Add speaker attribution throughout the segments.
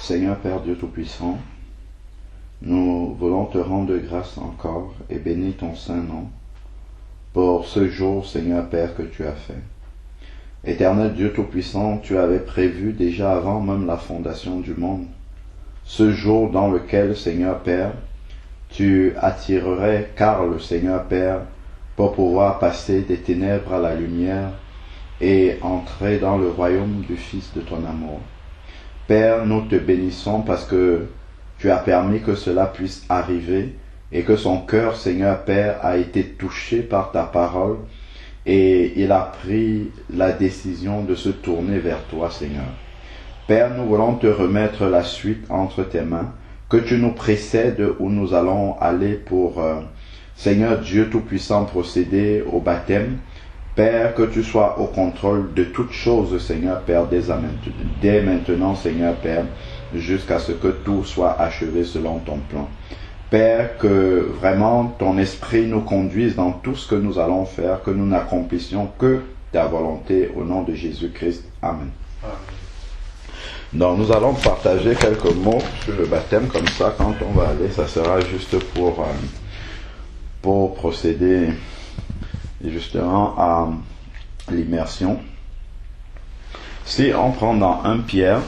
Speaker 1: Seigneur Père Dieu Tout-Puissant, nous voulons te rendre grâce encore et bénir ton Saint-Nom pour ce jour, Seigneur Père, que tu as fait. Éternel Dieu Tout-Puissant, tu avais prévu déjà avant même la fondation du monde, ce jour dans lequel, Seigneur Père, tu attirerais Karl, Seigneur Père, pour pouvoir passer des ténèbres à la lumière et entrer dans le royaume du Fils de ton amour. Père, nous te bénissons parce que tu as permis que cela puisse arriver et que son cœur, Seigneur Père, a été touché par ta parole et il a pris la décision de se tourner vers toi, Seigneur. Père, nous voulons te remettre la suite entre tes mains, que tu nous précèdes où nous allons aller pour, Seigneur Dieu Tout-Puissant, procéder au baptême. Père, que tu sois au contrôle de toutes choses, Seigneur Père, dès maintenant, Seigneur Père, jusqu'à ce que tout soit achevé selon ton plan. Père, que vraiment ton esprit nous conduise dans tout ce que nous allons faire, que nous n'accomplissions que ta volonté au nom de Jésus-Christ. Amen. Amen. Donc nous allons partager quelques mots sur le baptême, comme ça quand on va aller, ça sera juste pour procéder justement à l'immersion. Si on prend dans 1 Pierre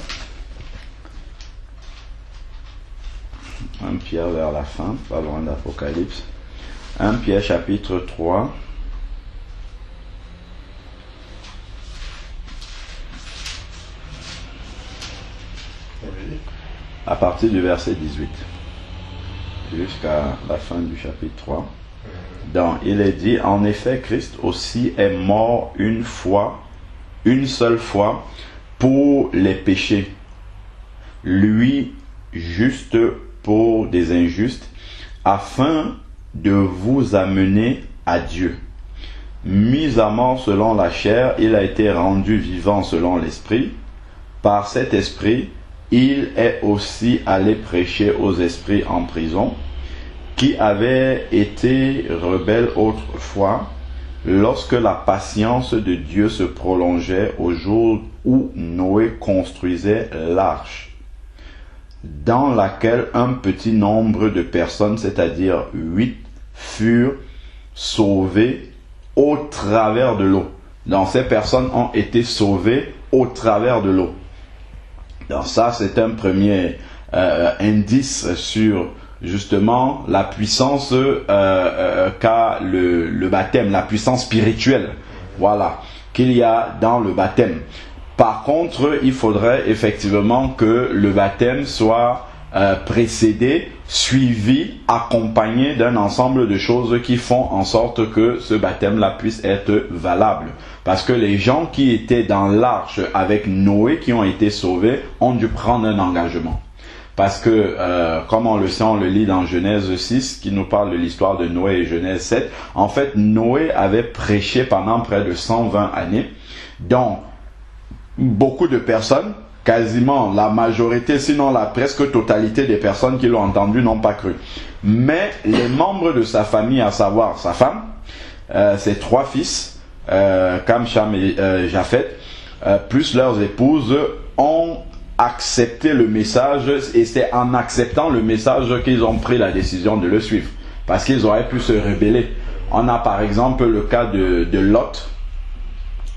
Speaker 1: vers la fin, pas loin d'Apocalypse, 1 Pierre chapitre 3, à partir du verset 18 jusqu'à la fin du chapitre 3. Donc il est dit, en effet, Christ aussi est mort une seule fois pour les péchés, lui juste pour des injustes, afin de vous amener à Dieu. Mis à mort selon la chair, il a été rendu vivant selon l'esprit. Par cet esprit, il est aussi allé prêcher aux esprits en prison, qui avaient été rebelles autrefois, lorsque la patience de Dieu se prolongeait au jour où Noé construisait l'arche, dans laquelle un petit nombre de personnes, c'est-à-dire 8, furent sauvées au travers de l'eau. Donc ces personnes ont été sauvées au travers de l'eau. Donc ça, c'est un premier indice sur justement la puissance qu'a le baptême, la puissance spirituelle, voilà, qu'il y a dans le baptême. Par contre, il faudrait effectivement que le baptême soit précédé, suivi, accompagné d'un ensemble de choses qui font en sorte que ce baptême-là puisse être valable. Parce que les gens qui étaient dans l'arche avec Noé, qui ont été sauvés, ont dû prendre un engagement. Parce que, comme on le sait, on le lit dans Genèse 6, qui nous parle de l'histoire de Noé, et Genèse 7. En fait, Noé avait prêché pendant près de 120 années. Donc, beaucoup de personnes, quasiment la majorité, sinon la presque totalité des personnes qui l'ont entendu n'ont pas cru. Mais les membres de sa famille, à savoir sa femme, ses 3 fils, Cam, Cham et Japheth, plus leurs épouses, ont accepté le message, et c'est en acceptant le message qu'ils ont pris la décision de le suivre, parce qu'ils auraient pu se rebeller. On a par exemple le cas de Lot.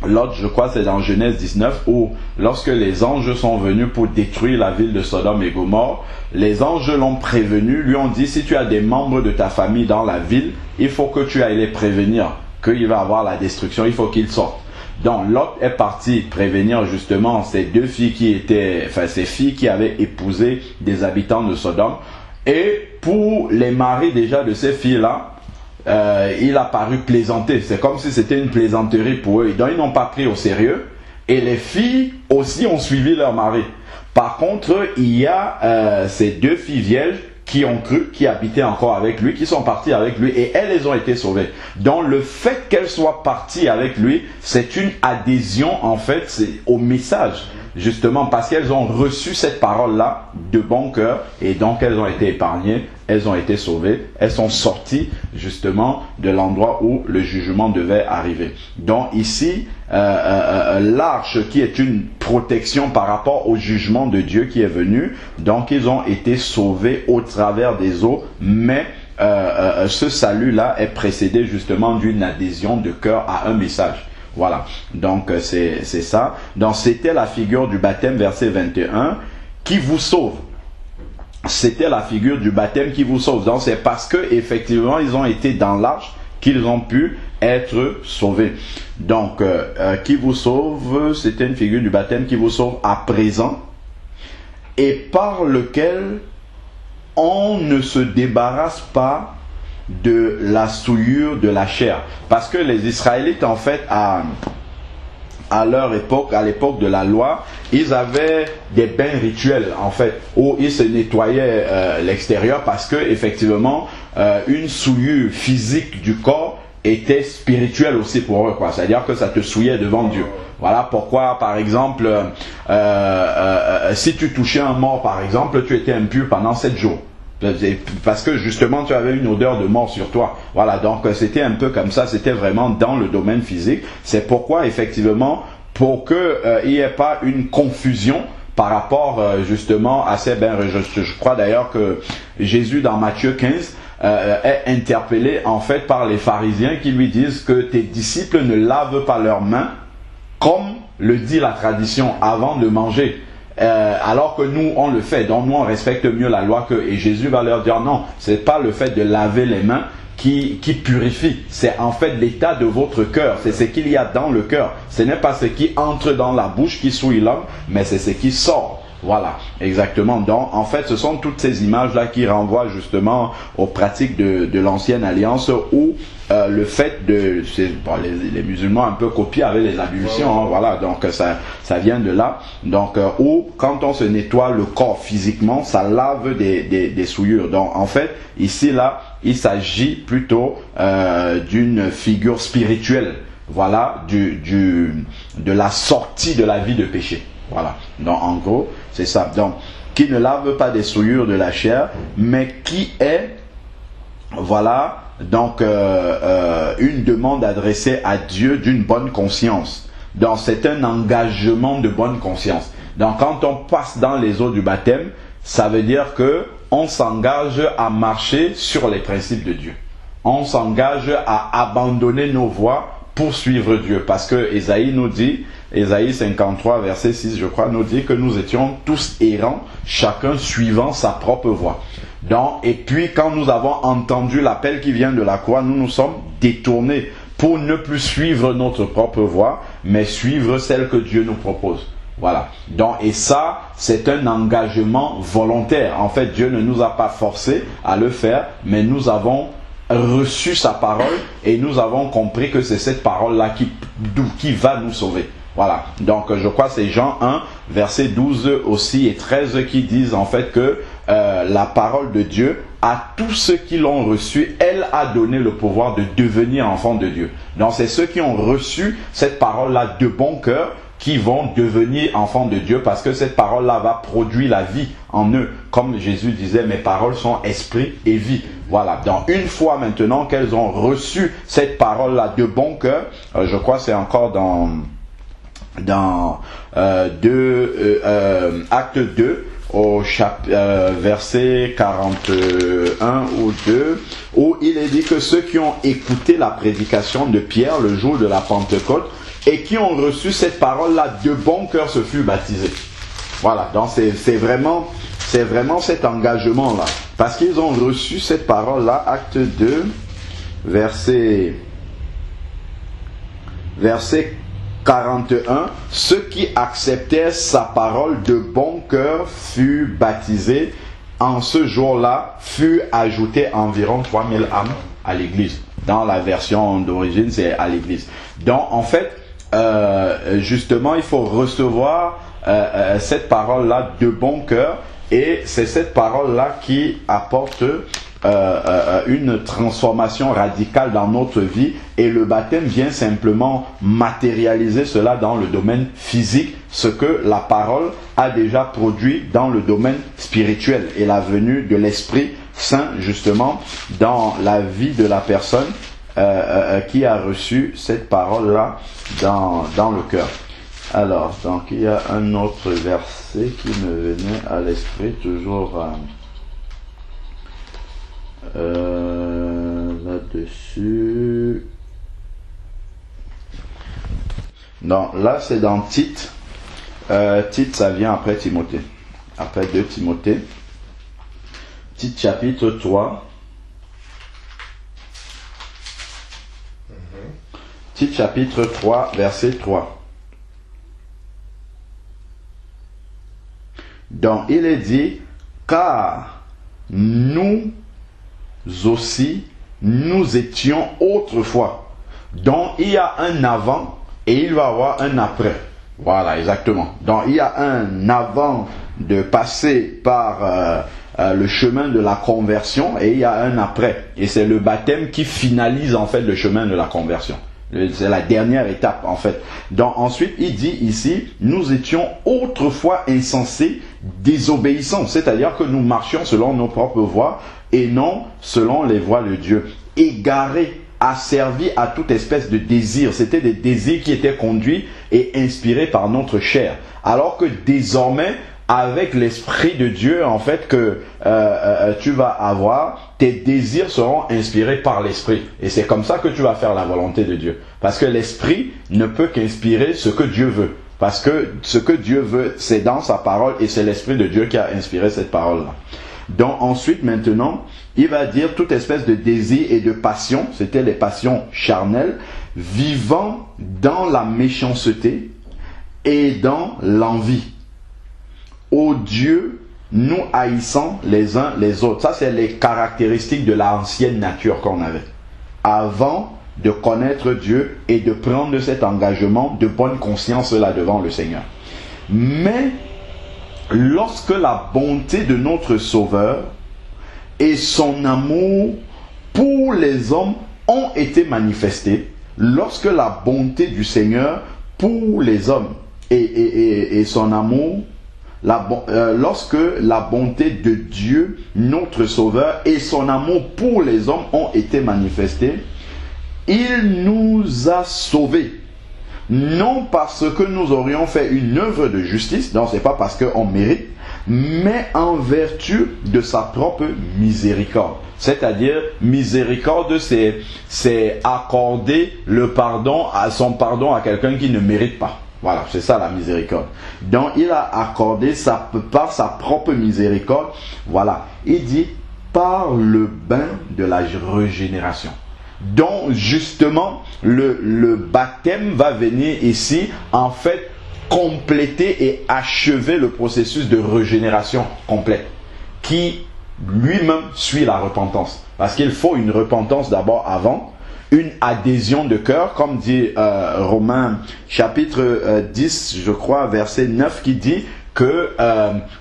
Speaker 1: Lot, je crois, c'est dans Genèse 19, où lorsque les anges sont venus pour détruire la ville de Sodome et Gomorrhe, les anges l'ont prévenu, lui ont dit, si tu as des membres de ta famille dans la ville, il faut que tu ailles les prévenir qu'il va avoir la destruction, il faut qu'ils sortent. Donc Lot est parti prévenir justement ces 2 filles ces filles qui avaient épousé des habitants de Sodome. Et pour les maris déjà de ces filles-là, il a paru plaisanter. C'est comme si c'était une plaisanterie pour eux. Donc ils n'ont pas pris au sérieux. Et les filles aussi ont suivi leur mari. Par contre, il y a ces 2 filles vierges qui ont cru, qui habitaient encore avec lui, qui sont partis avec lui, et elles ont été sauvées. Donc le fait qu'elles soient parties avec lui, c'est une adhésion en fait au message, justement parce qu'elles ont reçu cette parole-là de bon cœur, et donc elles ont été épargnées, elles ont été sauvées, elles sont sorties justement de l'endroit où le jugement devait arriver. Donc ici, l'arche qui est une protection par rapport au jugement de Dieu qui est venu. Donc ils ont été sauvés au travers des eaux, mais ce salut-là est précédé justement d'une adhésion de cœur à un message. Voilà, donc c'est ça. Donc c'était la figure du baptême, verset 21, qui vous sauve. C'était la figure du baptême qui vous sauve. Donc c'est parce que effectivement ils ont été dans l'arche qu'ils ont pu être sauvés. Donc qui vous sauve, c'était une figure du baptême qui vous sauve à présent et par lequel on ne se débarrasse pas de la souillure de la chair. Parce que les Israélites, en fait, à leur époque, à l'époque de la loi, ils avaient des bains rituels, en fait, où ils se nettoyaient l'extérieur parce que, effectivement, une souillure physique du corps était spirituelle aussi pour eux, quoi. C'est-à-dire que ça te souillait devant Dieu. Voilà pourquoi, par exemple, si tu touchais un mort, par exemple, tu étais impur pendant 7 jours. Parce que justement tu avais une odeur de mort sur toi. Voilà, donc c'était un peu comme ça, c'était vraiment dans le domaine physique. C'est pourquoi effectivement, pour que il n'y ait pas une confusion par rapport justement à ces bains, je crois d'ailleurs que Jésus dans Matthieu 15 est interpellé en fait par les pharisiens qui lui disent que tes disciples ne lavent pas leurs mains comme le dit la tradition avant de manger. Alors que nous on le fait, donc nous on respecte mieux la loi qu'eux. Et Jésus va leur dire non, c'est pas le fait de laver les mains qui purifie, c'est en fait l'état de votre cœur, c'est ce qu'il y a dans le cœur. Ce n'est pas ce qui entre dans la bouche qui souille l'homme, mais c'est ce qui sort. Voilà, exactement. Donc, en fait, ce sont toutes ces images-là qui renvoient justement aux pratiques de l'ancienne alliance où le fait de... Bon, les musulmans un peu copient avec les ablutions, hein, voilà, donc ça vient de là. Donc, où quand on se nettoie le corps physiquement, ça lave des souillures. Donc, en fait, ici, là, il s'agit plutôt d'une figure spirituelle, voilà, de la sortie de la vie de péché. Voilà, donc en gros, c'est ça. Donc, qui ne lave pas des souillures de la chair, mais qui est, voilà, donc une demande adressée à Dieu d'une bonne conscience. Donc, c'est un engagement de bonne conscience. Donc, quand on passe dans les eaux du baptême, ça veut dire que on s'engage à marcher sur les principes de Dieu. On s'engage à abandonner nos voies pour suivre Dieu. Parce que Ésaïe nous dit, Ésaïe 53, verset 6, je crois, nous dit que nous étions tous errants, chacun suivant sa propre voie. Donc, et puis, quand nous avons entendu l'appel qui vient de la croix, nous nous sommes détournés pour ne plus suivre notre propre voie, mais suivre celle que Dieu nous propose. Voilà. Donc, et ça, c'est un engagement volontaire. En fait, Dieu ne nous a pas forcés à le faire, mais nous avons reçu sa parole et nous avons compris que c'est cette parole-là qui va nous sauver. Voilà, donc je crois que c'est Jean 1, verset 12 aussi et 13 qui disent en fait que la parole de Dieu, à tous ceux qui l'ont reçue, elle a donné le pouvoir de devenir enfants de Dieu. Donc c'est ceux qui ont reçu cette parole-là de bon cœur qui vont devenir enfants de Dieu parce que cette parole-là va produire la vie en eux. Comme Jésus disait, mes paroles sont esprit et vie. Voilà, donc une fois maintenant qu'elles ont reçu cette parole-là de bon cœur, je crois que c'est encore dans Acte 2 au verset 41 ou 2 où il est dit que ceux qui ont écouté la prédication de Pierre le jour de la Pentecôte et qui ont reçu cette parole-là de bon cœur se furent baptisés. Voilà, donc c'est vraiment cet engagement-là parce qu'ils ont reçu cette parole-là. Acte 2 verset 41, ceux qui acceptèrent sa parole de bon cœur furent baptisés. En ce jour-là, furent ajoutés environ 3000 âmes à l'église. Dans la version d'origine, c'est à l'église. Donc, en fait, justement, il faut recevoir cette parole-là de bon cœur. Et c'est cette parole-là qui apporte une transformation radicale dans notre vie et le baptême vient simplement matérialiser cela dans le domaine physique, ce que la parole a déjà produit dans le domaine spirituel et la venue de l'Esprit Saint justement dans la vie de la personne qui a reçu cette parole-là dans le cœur. Alors, donc il y a un autre verset qui me venait à l'esprit, toujours là-dessus. Non, là c'est dans Tite. Tite, ça vient après Timothée. Après 2 Timothée. Tite chapitre 3. Tite chapitre 3, verset 3. Donc il est dit, car nous aussi, nous étions autrefois. Donc il y a un avant et il va y avoir un après. Voilà, exactement. Donc il y a un avant de passer par le chemin de la conversion et il y a un après. Et c'est le baptême qui finalise en fait le chemin de la conversion. C'est la dernière étape en fait. Donc ensuite il dit ici, nous étions autrefois insensés, désobéissants. C'est-à-dire que nous marchions selon nos propres voies et non selon les voies de Dieu. Égarés, asservis à toute espèce de désir. C'était des désirs qui étaient conduits et inspirés par notre chair. Alors que désormais, avec l'Esprit de Dieu, en fait, que tu vas avoir, tes désirs seront inspirés par l'Esprit. Et c'est comme ça que tu vas faire la volonté de Dieu. Parce que l'Esprit ne peut qu'inspirer ce que Dieu veut. Parce que ce que Dieu veut, c'est dans sa parole et c'est l'Esprit de Dieu qui a inspiré cette parole-là. Donc ensuite, maintenant, il va dire toute espèce de désir et de passion, c'était les passions charnelles, vivant dans la méchanceté et dans l'envie. Ô Dieu, nous haïssant les uns les autres. Ça, c'est les caractéristiques de l'ancienne nature qu'on avait. Avant de connaître Dieu et de prendre cet engagement de bonne conscience là devant le Seigneur. Mais, lorsque la bonté de notre Sauveur et son amour pour les hommes ont été manifestés, lorsque la bonté du Seigneur pour les hommes et son amour, lorsque la bonté de Dieu, notre Sauveur, et son amour pour les hommes ont été manifestés, il nous a sauvés. Non parce que nous aurions fait une œuvre de justice, non, c'est pas parce qu'on mérite, mais en vertu de sa propre miséricorde. C'est-à-dire, miséricorde, c'est accorder le pardon son pardon à quelqu'un qui ne mérite pas. Voilà, c'est ça la miséricorde. Donc, il a accordé par sa propre miséricorde. Voilà, il dit, par le bain de la régénération. Donc, justement, le baptême va venir ici, en fait, compléter et achever le processus de régénération complète, qui lui-même suit la repentance. Parce qu'il faut une repentance d'abord avant, une adhésion de cœur, comme dit Romains chapitre 10, je crois, verset 9, qui dit que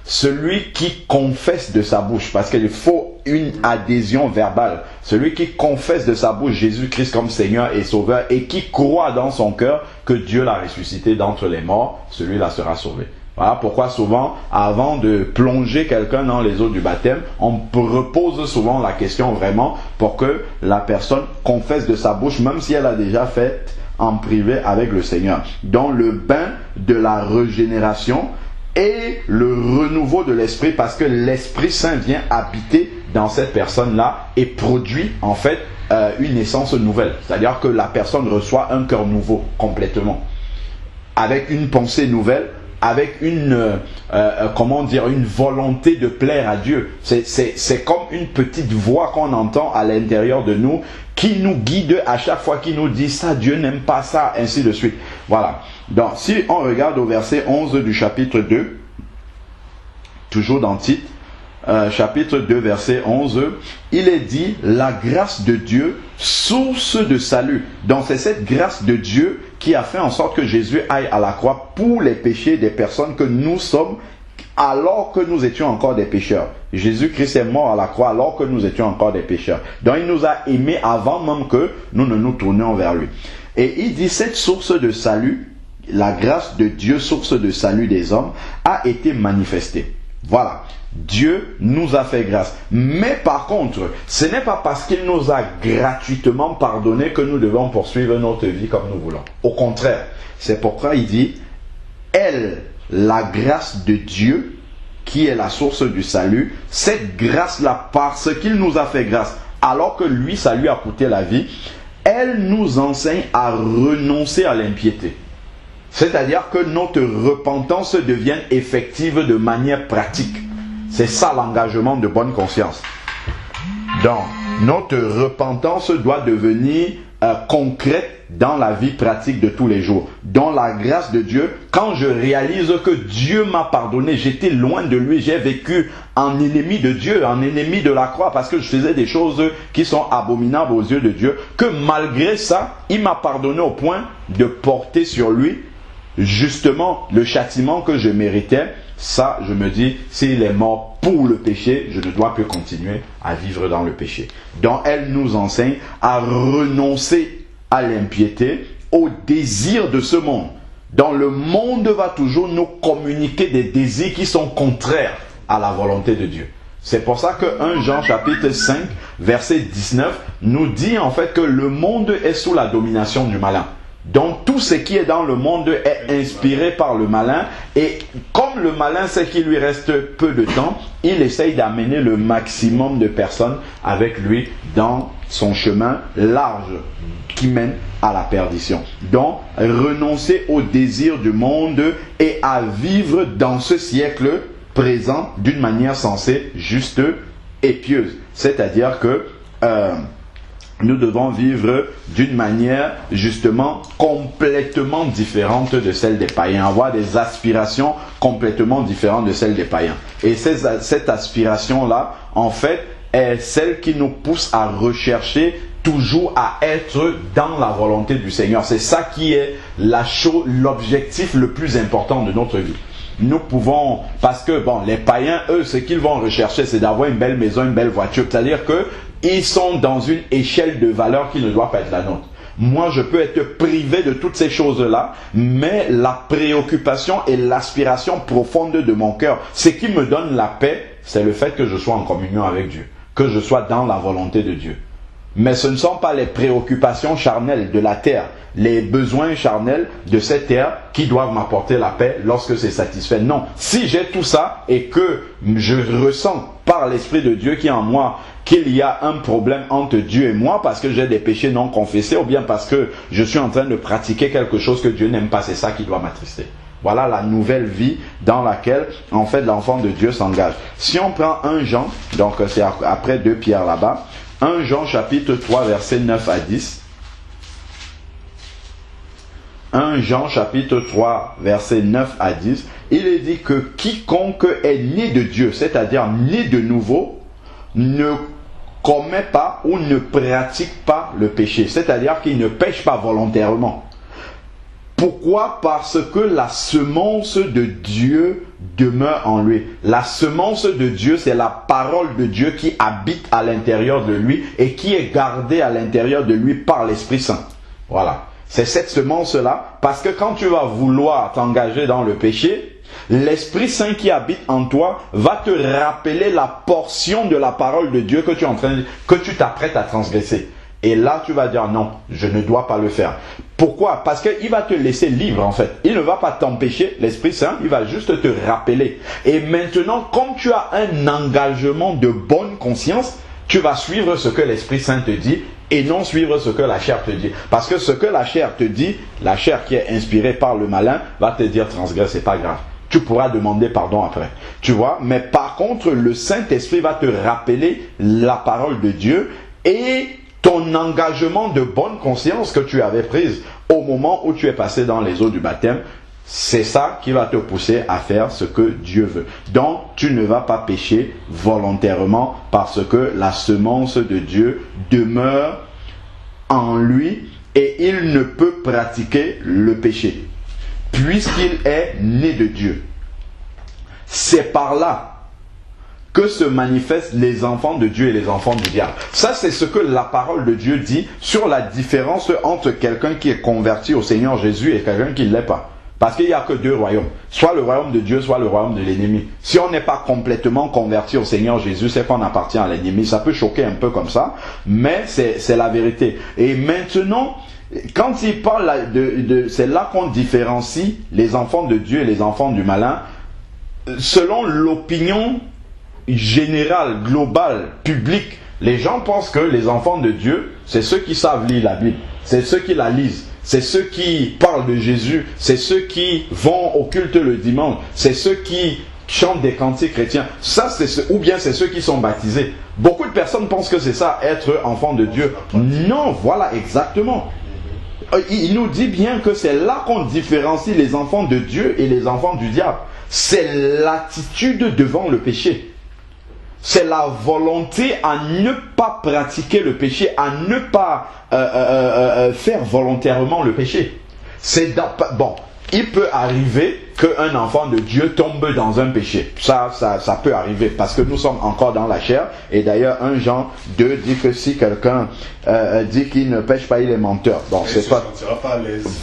Speaker 1: celui qui confesse de sa bouche, parce qu'il faut une adhésion verbale, celui qui confesse de sa bouche Jésus-Christ comme Seigneur et Sauveur et qui croit dans son cœur que Dieu l'a ressuscité d'entre les morts, celui-là sera sauvé. Voilà pourquoi souvent, avant de plonger quelqu'un dans les eaux du baptême, on repose souvent la question vraiment pour que la personne confesse de sa bouche, même si elle a déjà fait en privé avec le Seigneur. Dans le bain de la régénération et le renouveau de l'esprit, parce que l'Esprit Saint vient habiter dans cette personne-là et produit en fait une naissance nouvelle. C'est-à-dire que la personne reçoit un cœur nouveau complètement, avec une pensée nouvelle, avec une volonté de plaire à Dieu. C'est comme une petite voix qu'on entend à l'intérieur de nous qui nous guide à chaque fois, qui nous dit ça, Dieu n'aime pas ça, ainsi de suite. Voilà. Donc, si on regarde au verset 11 du chapitre 2, toujours dans Tite, chapitre 2, verset 11, il est dit la grâce de Dieu, source de salut. Donc c'est cette grâce de Dieu qui a fait en sorte que Jésus aille à la croix pour les péchés des personnes que nous sommes alors que nous étions encore des pécheurs. Jésus-Christ est mort à la croix alors que nous étions encore des pécheurs. Donc il nous a aimés avant même que nous ne nous tournions vers lui. Et il dit cette source de salut, la grâce de Dieu, source de salut des hommes, a été manifestée. Voilà. Dieu nous a fait grâce. Mais par contre, ce n'est pas parce qu'il nous a gratuitement pardonné que nous devons poursuivre notre vie comme nous voulons. Au contraire, c'est pourquoi il dit, elle, la grâce de Dieu, qui est la source du salut, cette grâce-là, parce qu'il nous a fait grâce, alors que lui, ça lui a coûté la vie, elle nous enseigne à renoncer à l'impiété. C'est-à-dire que notre repentance devienne effective de manière pratique. C'est ça l'engagement de bonne conscience. Donc, notre repentance doit devenir concrète dans la vie pratique de tous les jours. Dans la grâce de Dieu, quand je réalise que Dieu m'a pardonné, j'étais loin de lui, j'ai vécu en ennemi de Dieu, en ennemi de la croix, parce que je faisais des choses qui sont abominables aux yeux de Dieu, que malgré ça, il m'a pardonné au point de porter sur lui justement le châtiment que je méritais. Ça, je me dis, s'il est mort pour le péché, je ne dois plus continuer à vivre dans le péché. Donc, elle nous enseigne à renoncer à l'impiété, au désir de ce monde. Donc, le monde va toujours nous communiquer des désirs qui sont contraires à la volonté de Dieu. C'est pour ça que 1 Jean chapitre 5, verset 19, nous dit en fait que le monde est sous la domination du malin. Donc tout ce qui est dans le monde est inspiré par le malin, et comme le malin sait qu'il lui reste peu de temps, il essaye d'amener le maximum de personnes avec lui dans son chemin large qui mène à la perdition. Donc renoncer au désir du monde et à vivre dans ce siècle présent d'une manière sensée, juste et pieuse. C'est-à-dire que nous devons vivre d'une manière justement complètement différente de celle des païens, avoir des aspirations complètement différentes de celles des païens. Et cette aspiration-là, en fait, est celle qui nous pousse à rechercher toujours à être dans la volonté du Seigneur. C'est ça qui est l'objectif le plus important de notre vie. Nous pouvons, parce que bon, les païens, eux, ce qu'ils vont rechercher, c'est d'avoir une belle maison, une belle voiture. C'est-à-dire que ils sont dans une échelle de valeur qui ne doit pas être la nôtre. Moi, je peux être privé de toutes ces choses-là, mais la préoccupation et l'aspiration profonde de mon cœur, ce qui me donne la paix, c'est le fait que je sois en communion avec Dieu, que je sois dans la volonté de Dieu. Mais ce ne sont pas les préoccupations charnelles de la terre, les besoins charnels de cette terre qui doivent m'apporter la paix lorsque c'est satisfait. Non, si j'ai tout ça et que je ressens par l'Esprit de Dieu qui est en moi qu'il y a un problème entre Dieu et moi parce que j'ai des péchés non confessés ou bien parce que je suis en train de pratiquer quelque chose que Dieu n'aime pas, c'est ça qui doit m'attrister. Voilà la nouvelle vie dans laquelle en fait l'enfant de Dieu s'engage. Si on prend 1 Jean, donc c'est après 2 Pierre là-bas, 1 Jean chapitre 3 versets 9 à 10. 1 Jean chapitre 3 versets 9 à 10. Il est dit que quiconque est né de Dieu, c'est-à-dire né de nouveau, ne commet pas ou ne pratique pas le péché. C'est-à-dire qu'il ne pêche pas volontairement. Pourquoi? Parce que la semence de Dieu demeure en lui. La semence de Dieu, c'est la parole de Dieu qui habite à l'intérieur de lui et qui est gardée à l'intérieur de lui par l'Esprit Saint. Voilà. C'est cette semence-là, parce que quand tu vas vouloir t'engager dans le péché, l'Esprit Saint qui habite en toi va te rappeler la portion de la parole de Dieu que tu t'apprêtes à transgresser. Et là, tu vas dire non, je ne dois pas le faire. Pourquoi? Parce qu'il va te laisser libre en fait. Il ne va pas t'empêcher, l'Esprit Saint, il va juste te rappeler. Et maintenant, comme tu as un engagement de bonne conscience, tu vas suivre ce que l'Esprit Saint te dit et non suivre ce que la chair te dit. Parce que ce que la chair te dit, la chair qui est inspirée par le malin, va te dire transgresse, c'est pas grave. Tu pourras demander pardon après. Tu vois? Mais par contre, le Saint-Esprit va te rappeler la parole de Dieu et ton engagement de bonne conscience que tu avais prise au moment où tu es passé dans les eaux du baptême. C'est ça qui va te pousser à faire ce que Dieu veut. Donc, tu ne vas pas pécher volontairement parce que la semence de Dieu demeure en lui et il ne peut pratiquer le péché puisqu'il est né de Dieu. C'est par là que se manifestent les enfants de Dieu et les enfants du diable. Ça, c'est ce que la parole de Dieu dit sur la différence entre quelqu'un qui est converti au Seigneur Jésus et quelqu'un qui ne l'est pas. Parce qu'il n'y a que deux royaumes. Soit le royaume de Dieu, soit le royaume de l'ennemi. Si on n'est pas complètement converti au Seigneur Jésus, c'est qu'on appartient à l'ennemi. Ça peut choquer un peu comme ça, mais c'est la vérité. Et maintenant, quand il parle c'est là qu'on différencie les enfants de Dieu et les enfants du malin. Selon l'opinion générale, globale, publique, les gens pensent que les enfants de Dieu, c'est ceux qui savent lire la Bible. C'est ceux qui la lisent. C'est ceux qui parlent de Jésus, c'est ceux qui vont au culte le dimanche, c'est ceux qui chantent des cantiques chrétiens. Ça, ou bien c'est ceux qui sont baptisés. Beaucoup de personnes pensent que c'est ça, être enfant de Dieu. Non, voilà, exactement. Il nous dit bien que c'est là qu'on différencie les enfants de Dieu et les enfants du diable. C'est l'attitude devant le péché. C'est la volonté à ne pas pratiquer le péché, à ne pas faire volontairement le péché. Bon, il peut arriver qu'un enfant de Dieu tombe dans un péché. Ça peut arriver parce que nous sommes encore dans la chair. Et d'ailleurs, 1 Jean 2 dit que si quelqu'un dit qu'il ne pêche pas, il est menteur. Bon, c'est pas...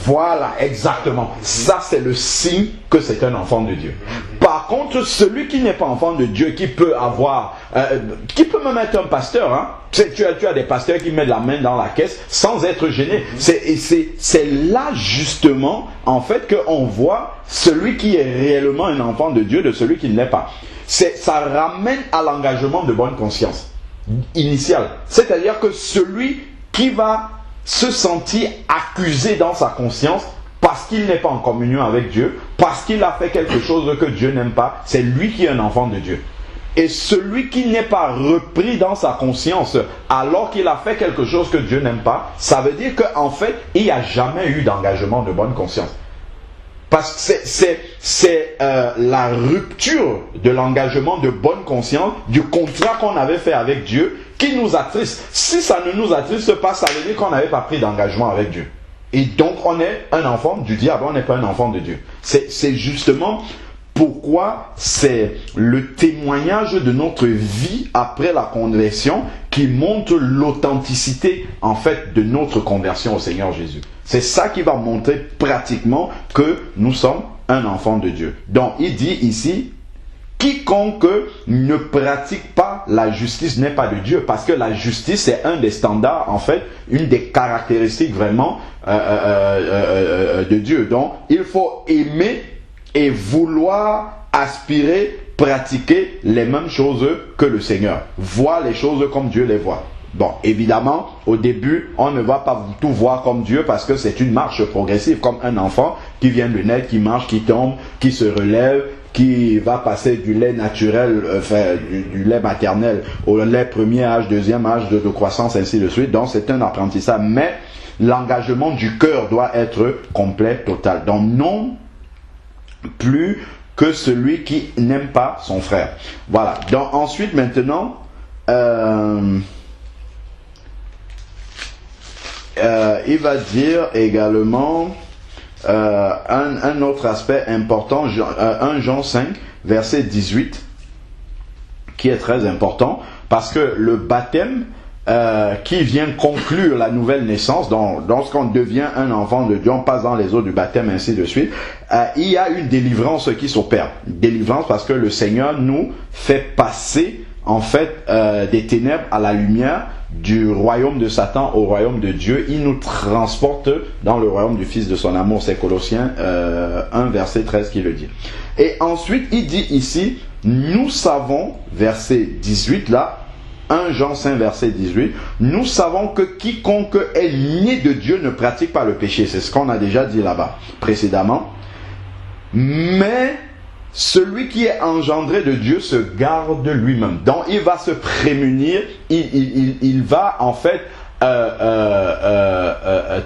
Speaker 1: Voilà, exactement. Ça, c'est le signe que c'est un enfant de Dieu. Par contre, celui qui n'est pas enfant de Dieu, qui peut même être un pasteur, hein. Tu as des pasteurs qui mettent la main dans la caisse sans être gênés. C'est là justement, en fait, qu'on voit celui qui est réellement un enfant de Dieu de celui qui ne l'est pas. Ça ramène à l'engagement de bonne conscience initial. C'est-à-dire que celui qui va se sentir accusé dans sa conscience parce qu'il n'est pas en communion avec Dieu, parce qu'il a fait quelque chose que Dieu n'aime pas, c'est lui qui est un enfant de Dieu. Et celui qui n'est pas repris dans sa conscience alors qu'il a fait quelque chose que Dieu n'aime pas, ça veut dire qu'en fait, il n'y a jamais eu d'engagement de bonne conscience. Parce que c'est la rupture de l'engagement de bonne conscience, du contrat qu'on avait fait avec Dieu, qui nous attriste. Si ça ne nous attriste pas, ça veut dire qu'on n'avait pas pris d'engagement avec Dieu. Et donc on est un enfant du diable, on n'est pas un enfant de Dieu. C'est justement pourquoi c'est le témoignage de notre vie après la conversion qui montre l'authenticité en fait de notre conversion au Seigneur Jésus. C'est ça qui va montrer pratiquement que nous sommes un enfant de Dieu. Donc il dit ici, quiconque ne pratique pas la justice n'est pas de Dieu, parce que la justice c'est un des standards, en fait, une des caractéristiques vraiment de Dieu. Donc il faut aimer et vouloir aspirer, pratiquer les mêmes choses que le Seigneur. Voir les choses comme Dieu les voit. Bon, évidemment, au début, on ne va pas tout voir comme Dieu parce que c'est une marche progressive, comme un enfant qui vient de naître, qui marche, qui tombe, qui se relève, qui va passer du lait naturel, du lait maternel au lait premier âge, deuxième âge de croissance, ainsi de suite. Donc c'est un apprentissage, mais l'engagement du cœur doit être complet, total. Donc non plus que celui qui n'aime pas son frère. Voilà. Donc ensuite, maintenant, il va dire également un autre aspect important, 1 Jean 5, verset 18, qui est très important, parce que le baptême qui vient conclure la nouvelle naissance, lorsqu'on devient un enfant de Dieu, on passe dans les eaux du baptême, ainsi de suite, il y a une délivrance qui s'opère. Délivrance parce que le Seigneur nous fait passer en fait des ténèbres à la lumière, du royaume de Satan au royaume de Dieu. Il nous transporte dans le royaume du Fils de son amour. C'est Colossiens 1 verset 13 qui le dit. Et ensuite il dit ici, nous savons, verset 18 là, 1 Jean 5 verset 18, nous savons que quiconque est né de Dieu ne pratique pas le péché. C'est ce qu'on a déjà dit là-bas précédemment. Mais celui qui est engendré de Dieu se garde lui-même. Donc il va se prémunir, il va en fait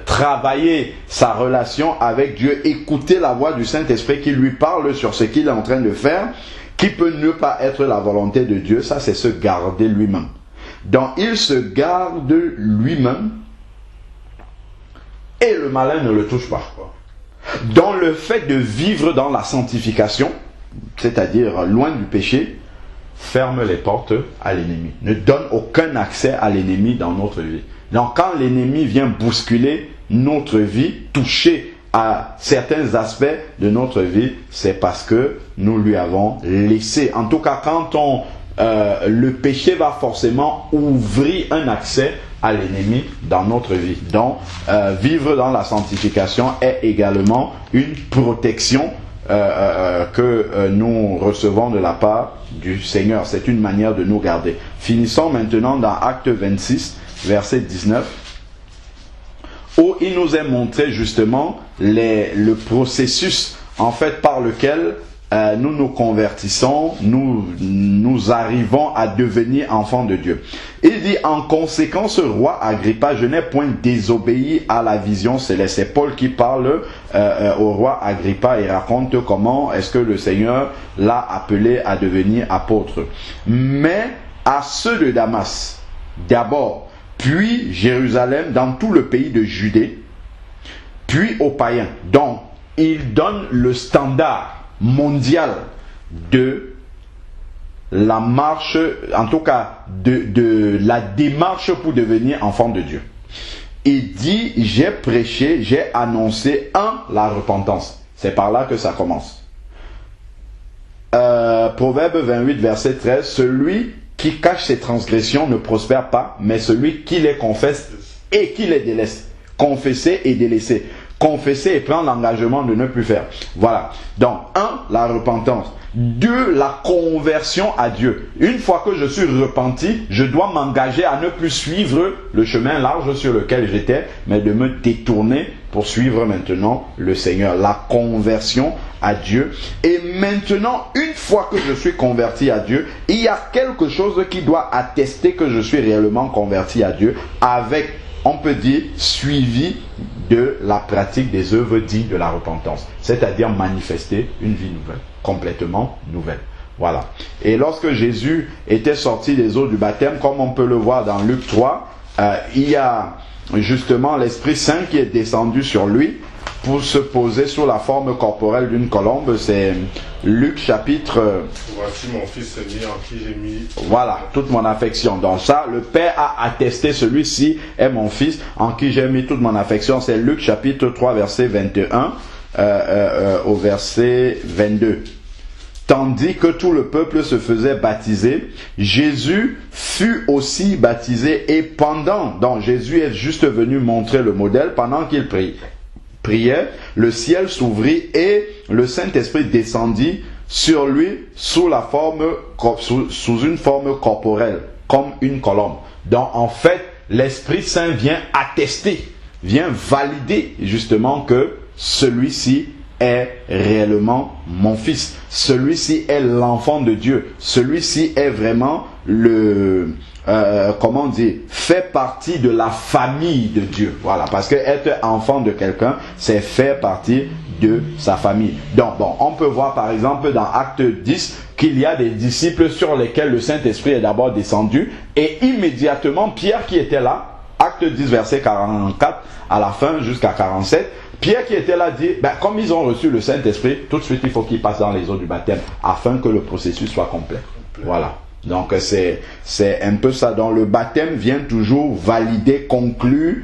Speaker 1: travailler sa relation avec Dieu, écouter la voix du Saint-Esprit qui lui parle sur ce qu'il est en train de faire, qui peut ne pas être la volonté de Dieu. Ça, c'est se garder lui-même. Donc il se garde lui-même et le malin ne le touche pas. Dans le fait de vivre dans la sanctification, c'est-à-dire loin du péché, ferme les portes à l'ennemi. Ne donne aucun accès à l'ennemi dans notre vie. Donc quand l'ennemi vient bousculer notre vie, toucher à certains aspects de notre vie, c'est parce que nous lui avons laissé. En tout cas, quand le péché va forcément ouvrir un accès à l'ennemi dans notre vie. Donc, vivre dans la sanctification est également une protection que nous recevons de la part du Seigneur. C'est une manière de nous garder. Finissons maintenant dans Acte 26, verset 19, où il nous est montré justement le processus en fait par lequel nous nous convertissons, nous arrivons à devenir enfants de Dieu. Il dit, en conséquence, roi Agrippa, je n'ai point désobéi à la vision céleste. C'est Paul qui parle au roi Agrippa et raconte comment est-ce que le Seigneur l'a appelé à devenir apôtre. Mais à ceux de Damas, d'abord, puis Jérusalem, dans tout le pays de Judée, puis aux païens. Donc, il donne le standard mondial de la marche, en tout cas de la démarche pour devenir enfant de Dieu. Il dit, j'ai prêché, j'ai annoncé, la repentance. C'est par là que ça commence. Proverbe 28, verset 13, celui qui cache ses transgressions ne prospère pas, mais celui qui les confesse et qui les délaisse. Confesser et délaisser. Confesser et prendre l'engagement de ne plus faire. Voilà. Donc, 1, la repentance. 2, la conversion à Dieu. Une fois que je suis repenti, je dois m'engager à ne plus suivre le chemin large sur lequel j'étais, mais de me détourner pour suivre maintenant le Seigneur. La conversion à Dieu. Et maintenant, une fois que je suis converti à Dieu, il y a quelque chose qui doit attester que je suis réellement converti à Dieu avec, on peut dire, suivi de la pratique des œuvres dignes de la repentance. C'est-à-dire manifester une vie nouvelle, complètement nouvelle. Voilà. Et lorsque Jésus était sorti des eaux du baptême, comme on peut le voir dans Luc 3, il y a justement l'Esprit Saint qui est descendu sur lui pour se poser sous la forme corporelle d'une colombe. C'est Luc chapitre...
Speaker 2: Voici mon fils aimé en qui j'ai mis...
Speaker 1: Voilà, toute mon affection. Donc ça, le Père a attesté, celui-ci est mon fils en qui j'ai mis toute mon affection. C'est Luc chapitre 3, verset 21 au verset 22. Tandis que tout le peuple se faisait baptiser, Jésus fut aussi baptisé et donc Jésus est juste venu montrer le modèle pendant qu'il priait, le ciel s'ouvrit et le Saint-Esprit descendit sur lui sous une forme corporelle, comme une colombe. Donc en fait, l'Esprit Saint vient attester, vient valider justement que celui-ci est réellement mon fils. Celui-ci est l'enfant de Dieu. Celui-ci est vraiment fait partie de la famille de Dieu. Voilà, parce que être enfant de quelqu'un, c'est faire partie de sa famille. Donc, on peut voir par exemple dans Acte 10 qu'il y a des disciples sur lesquels le Saint-Esprit est d'abord descendu et immédiatement Pierre qui était là, Acte 10 verset 44 à la fin jusqu'à 47, Pierre qui était là dit, comme ils ont reçu le Saint-Esprit, tout de suite il faut qu'ils passent dans les eaux du baptême afin que le processus soit complet. Voilà. Donc c'est un peu ça. Donc le baptême vient toujours valider, conclure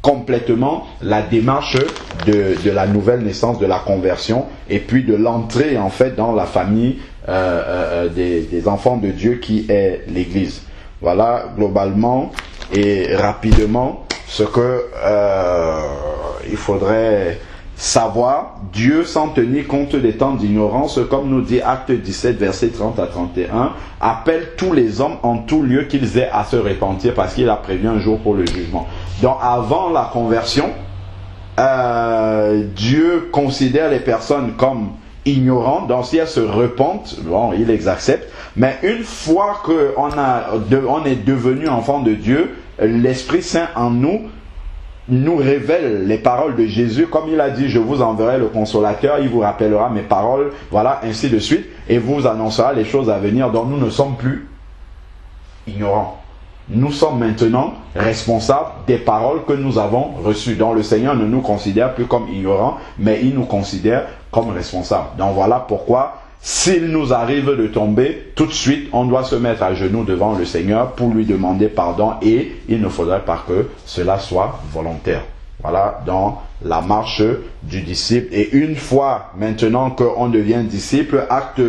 Speaker 1: complètement la démarche de la nouvelle naissance, de la conversion et puis de l'entrée en fait dans la famille des enfants de Dieu qui est l'Église. Voilà globalement et rapidement ce que il faudrait savoir. Dieu, sans tenir compte des temps d'ignorance, comme nous dit Acte 17, verset 30 à 31, appelle tous les hommes en tout lieu qu'ils aient à se repentir parce qu'il a prévu un jour pour le jugement. Donc avant la conversion, Dieu considère les personnes comme ignorantes, donc si elles se repentent, il les accepte. Mais une fois qu'on est devenu enfant de Dieu, l'Esprit Saint en nous révèle les paroles de Jésus, comme il a dit, je vous enverrai le consolateur, il vous rappellera mes paroles, voilà, ainsi de suite, et vous annoncera les choses à venir. Donc nous ne sommes plus ignorants. Nous sommes maintenant responsables des paroles que nous avons reçues. Donc le Seigneur ne nous considère plus comme ignorants, mais il nous considère comme responsables. Donc voilà pourquoi, s'il nous arrive de tomber, tout de suite, on doit se mettre à genoux devant le Seigneur pour lui demander pardon et il ne faudrait pas que cela soit volontaire. Voilà, donc la marche du disciple. Et une fois maintenant qu'on devient disciple, acte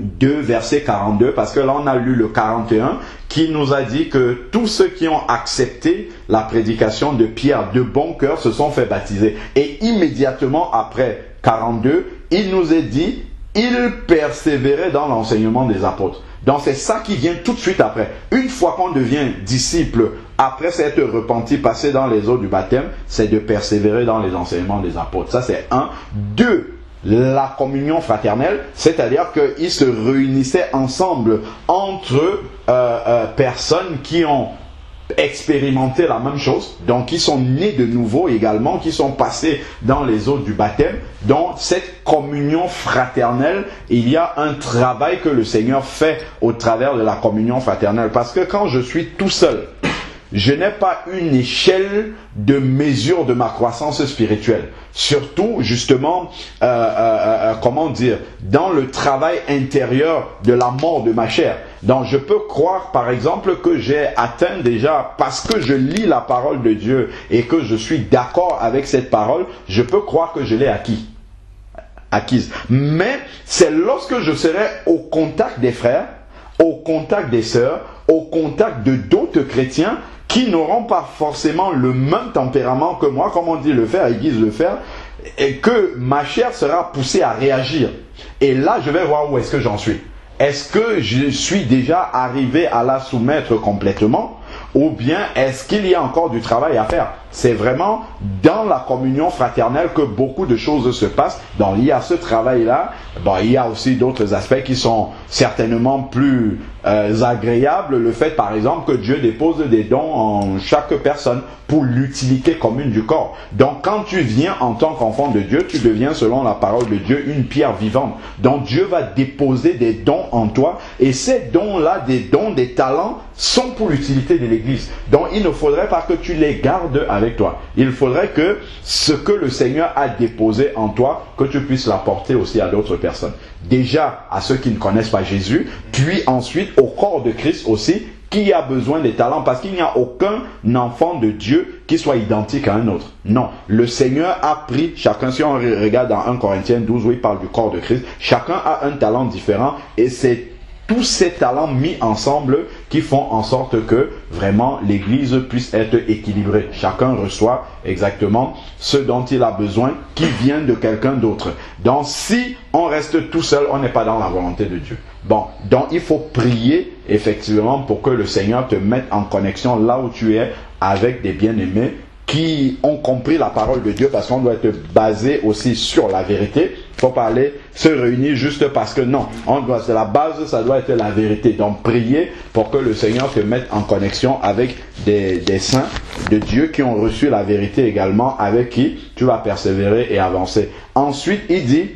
Speaker 1: 2, verset 42, parce que là on a lu le 41, qui nous a dit que tous ceux qui ont accepté la prédication de Pierre de bon cœur se sont fait baptiser. Et immédiatement après 42, il nous est dit, il persévérait dans l'enseignement des apôtres. Donc c'est ça qui vient tout de suite après. Une fois qu'on devient disciple, après s'être repenti, passé dans les eaux du baptême, c'est de persévérer dans les enseignements des apôtres. Ça c'est 1. 2. La communion fraternelle, c'est-à-dire qu'ils se réunissaient ensemble entre personnes qui ont expérimenté la même chose, donc qui sont nés de nouveau également, qui sont passés dans les eaux du baptême. Donc cette communion fraternelle, il y a un travail que le Seigneur fait au travers de la communion fraternelle, parce que quand je suis tout seul, je n'ai pas une échelle de mesure de ma croissance spirituelle. Surtout, justement, dans le travail intérieur de la mort de ma chair. Donc, je peux croire, par exemple, que j'ai atteint déjà, parce que je lis la parole de Dieu et que je suis d'accord avec cette parole, je peux croire que je l'ai acquise. Mais c'est lorsque je serai au contact des frères, au contact des sœurs, au contact de d'autres chrétiens, qui n'auront pas forcément le même tempérament que moi, comme on dit le fer aiguise le fer, et que ma chair sera poussée à réagir. Et là, je vais voir où est-ce que j'en suis. Est-ce que je suis déjà arrivé à la soumettre complètement, ou bien est-ce qu'il y a encore du travail à faire? C'est vraiment dans la communion fraternelle que beaucoup de choses se passent. Donc il y a ce travail-là. Bon, il y a aussi d'autres aspects qui sont certainement plus agréables. Le fait, par exemple, que Dieu dépose des dons en chaque personne pour l'utilité commune du corps. Donc quand tu viens en tant qu'enfant de Dieu, tu deviens, selon la parole de Dieu, une pierre vivante. Donc Dieu va déposer des dons en toi. Et ces dons-là, des dons, des talents, sont pour l'utilité de l'Église. Donc il ne faudrait pas que tu les gardes avec toi. Il faudrait que ce que le Seigneur a déposé en toi, que tu puisses l'apporter aussi à d'autres personnes. Déjà à ceux qui ne connaissent pas Jésus, puis ensuite au corps de Christ aussi, qui a besoin des talents, parce qu'il n'y a aucun enfant de Dieu qui soit identique à un autre. Non, le Seigneur a pris chacun, si on regarde dans 1 Corinthiens 12 où il parle du corps de Christ, chacun a un talent différent et c'est tous ces talents mis ensemble qui font en sorte que vraiment l'Église puisse être équilibrée. Chacun reçoit exactement ce dont il a besoin qui vient de quelqu'un d'autre. Donc si on reste tout seul, on n'est pas dans la volonté de Dieu. Bon, donc il faut prier effectivement pour que le Seigneur te mette en connexion là où tu es avec des bien-aimés qui ont compris la parole de Dieu, parce qu'on doit être basé aussi sur la vérité. Il ne faut pas aller se réunir juste parce que non, c'est la base, ça doit être la vérité. Donc priez pour que le Seigneur te mette en connexion avec des saints de Dieu qui ont reçu la vérité également, avec qui tu vas persévérer et avancer. Ensuite, il dit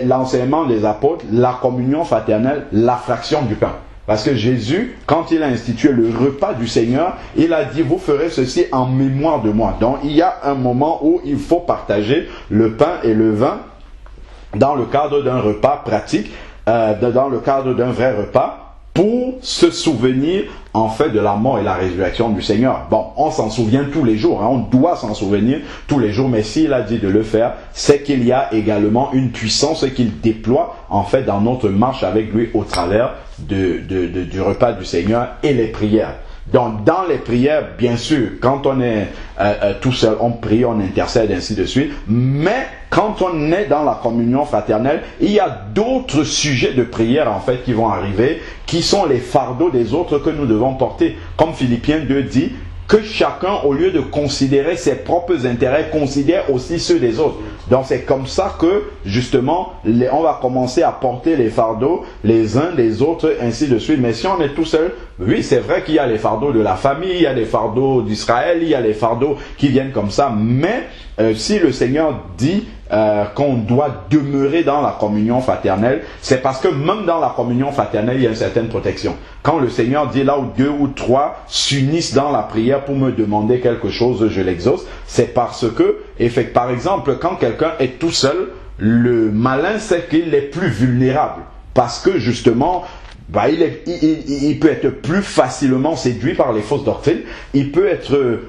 Speaker 1: l'enseignement des apôtres, la communion fraternelle, la fraction du pain. Parce que Jésus, quand il a institué le repas du Seigneur, il a dit, vous ferez ceci en mémoire de moi. Donc il y a un moment où il faut partager le pain et le vin dans le cadre d'un repas pratique, dans le cadre d'un vrai repas, pour se souvenir en fait de la mort et la résurrection du Seigneur. Bon, on s'en souvient tous les jours, hein, on doit s'en souvenir tous les jours, mais s'il a dit de le faire, c'est qu'il y a également une puissance qu'il déploie en fait dans notre marche avec lui au travers du repas du Seigneur et les prières. Donc dans les prières, bien sûr, quand on est tout seul, on prie, on intercède, ainsi de suite. Mais quand on est dans la communion fraternelle, il y a d'autres sujets de prière en fait qui vont arriver, qui sont les fardeaux des autres que nous devons porter. Comme Philippiens 2 dit, que chacun, au lieu de considérer ses propres intérêts, considère aussi ceux des autres. Donc c'est comme ça que, justement, on va commencer à porter les fardeaux les uns des autres, ainsi de suite. Mais si on est tout seul, oui, c'est vrai qu'il y a les fardeaux de la famille, il y a les fardeaux d'Israël, il y a les fardeaux qui viennent comme ça. Mais si le Seigneur dit qu'on doit demeurer dans la communion fraternelle, c'est parce que même dans la communion fraternelle, il y a une certaine protection. Quand le Seigneur dit là où 2 ou 3 s'unissent dans la prière pour me demander quelque chose, je l'exauce, c'est parce que, par exemple, quand quelqu'un est tout seul, le malin sait qu'il est plus vulnérable. Parce que justement, il peut être plus facilement séduit par les fausses doctrines, il peut être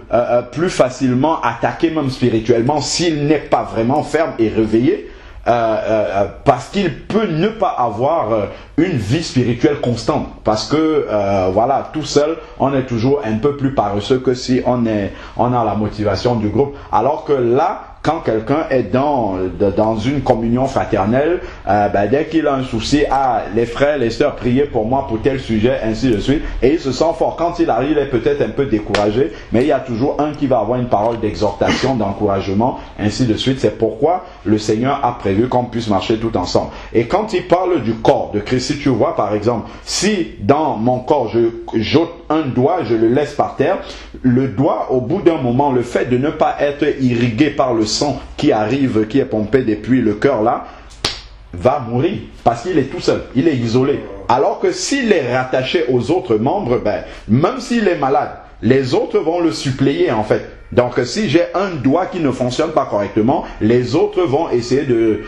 Speaker 1: plus facilement attaqué même spirituellement s'il n'est pas vraiment ferme et réveillé, parce qu'il peut ne pas avoir une vie spirituelle constante, parce que voilà, tout seul on est toujours un peu plus paresseux que si on a la motivation du groupe, alors que là, quand quelqu'un est dans une communion fraternelle, dès qu'il a un souci, les frères, les sœurs, priez pour moi pour tel sujet, ainsi de suite, et il se sent fort. Quand il arrive, il est peut-être un peu découragé, mais il y a toujours un qui va avoir une parole d'exhortation, d'encouragement, ainsi de suite. C'est pourquoi le Seigneur a prévu qu'on puisse marcher tout ensemble. Et quand il parle du corps de Christ, si tu vois par exemple, si dans mon corps j'ôte un doigt, je le laisse par terre, le doigt, au bout d'un moment, le fait de ne pas être irrigué par le sang qui arrive, qui est pompé depuis le cœur là, va mourir parce qu'il est tout seul, il est isolé. Alors que s'il est rattaché aux autres membres, même s'il est malade, les autres vont le suppléer en fait. Donc si j'ai un doigt qui ne fonctionne pas correctement, les autres vont essayer de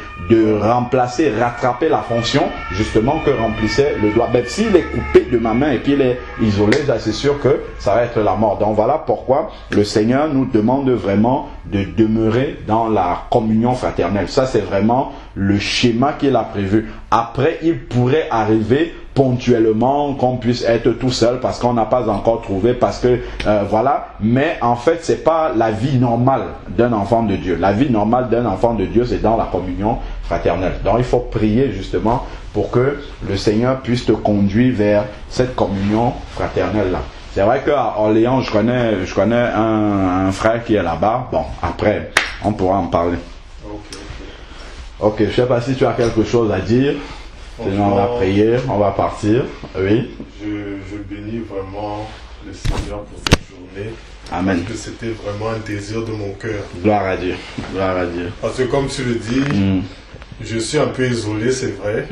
Speaker 1: remplacer, rattraper la fonction justement que remplissait le doigt. S'il est coupé de ma main et qu'il est isolé, c'est sûr que ça va être la mort. Donc voilà pourquoi le Seigneur nous demande vraiment de demeurer dans la communion fraternelle. Ça c'est vraiment le schéma qu'il a prévu. Après, il pourrait arriver ponctuellement qu'on puisse être tout seul parce qu'on n'a pas encore trouvé, parce que voilà, mais en fait c'est pas la vie normale d'un enfant de Dieu. La vie normale d'un enfant de Dieu, c'est dans la communion fraternelle. Donc il faut prier justement pour que le Seigneur puisse te conduire vers cette communion fraternelle là. C'est vrai qu'à Orléans, je connais un frère qui est là-bas. Bon, après on pourra en parler. Ok, je sais pas si tu as quelque chose à dire. Sinon, on va prier, on va partir. Oui.
Speaker 2: Je bénis vraiment le Seigneur pour cette journée.
Speaker 1: Amen.
Speaker 2: Parce que c'était vraiment un désir de mon cœur.
Speaker 1: Gloire à Dieu. Gloire à Dieu.
Speaker 2: Parce que comme tu le dis, je suis un peu isolé, c'est vrai.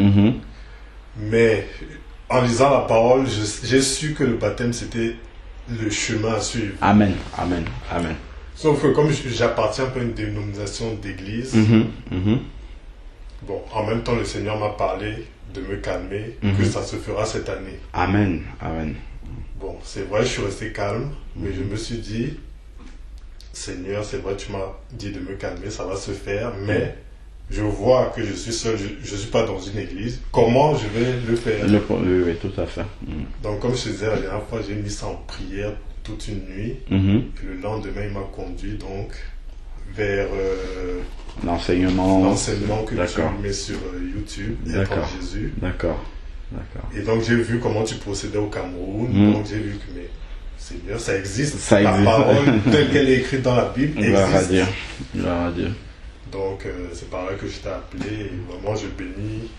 Speaker 2: Mais en lisant la parole, j'ai su que le baptême, c'était le chemin à suivre.
Speaker 1: Amen. Amen. Amen.
Speaker 2: Sauf que comme j'appartiens un peu à une dénomination d'église, bon, en même temps, le Seigneur m'a parlé de me calmer, que ça se fera cette année.
Speaker 1: Amen. Amen.
Speaker 2: Bon, c'est vrai, je suis resté calme, mais je me suis dit, Seigneur, c'est vrai, tu m'as dit de me calmer, ça va se faire, mais je vois que je suis seul, je ne suis pas dans une église. Comment je vais le faire?
Speaker 1: Oui, tout à fait.
Speaker 2: Donc, comme je te disais la dernière fois, j'ai mis ça en prière toute une nuit, et le lendemain, il m'a conduit donc vers l'enseignement que tu mets sur YouTube, D'accord. Jésus.
Speaker 1: D'accord.
Speaker 2: Et donc j'ai vu comment tu procédais au Cameroun, donc j'ai vu que mais Seigneur, ça existe. La parole telle qu'elle est écrite dans la Bible existe.
Speaker 1: Gloire à Dieu.
Speaker 2: Donc c'est par là que je t'ai appelé et vraiment je bénis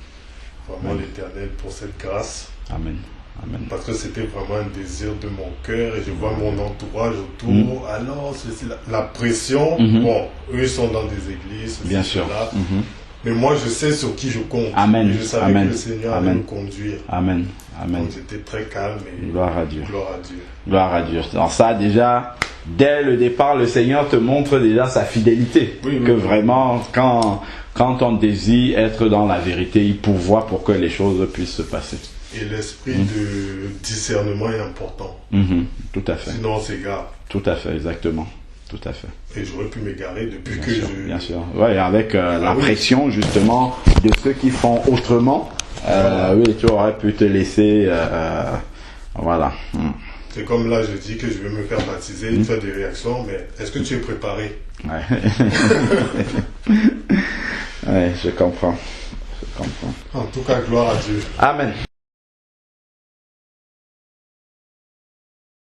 Speaker 2: vraiment l'Éternel pour cette grâce.
Speaker 1: Amen. Amen.
Speaker 2: Parce que c'était vraiment un désir de mon cœur et je vois mon entourage autour. Alors, c'est la pression. Bon, eux ils sont dans des églises.
Speaker 1: Bien sûr.
Speaker 2: Mais moi, je sais sur qui je compte.
Speaker 1: Amen.
Speaker 2: Et je savais que le Seigneur allait me conduire.
Speaker 1: Amen. Amen.
Speaker 2: Donc j'étais très calme. Et
Speaker 1: gloire à Dieu.
Speaker 2: Gloire à Dieu.
Speaker 1: Gloire à Dieu. Alors ça, déjà, dès le départ, le Seigneur te montre déjà sa fidélité. Vraiment, quand on désire être dans la vérité, il pourvoit pour que les choses puissent se passer.
Speaker 2: Et l'esprit de discernement est important.
Speaker 1: Tout à fait.
Speaker 2: Sinon, on s'égare.
Speaker 1: Tout à fait, exactement. Tout à fait.
Speaker 2: Et j'aurais pu m'égarer depuis
Speaker 1: Bien sûr. Ouais, avec la pression, justement, de ceux qui font autrement. Oui, tu aurais pu te laisser... voilà.
Speaker 2: C'est comme là, je dis que je vais me faire baptiser, tu as des réactions, mais est-ce que tu es préparé?
Speaker 1: Ouais, je comprends.
Speaker 2: En tout cas, gloire à Dieu.
Speaker 1: Amen.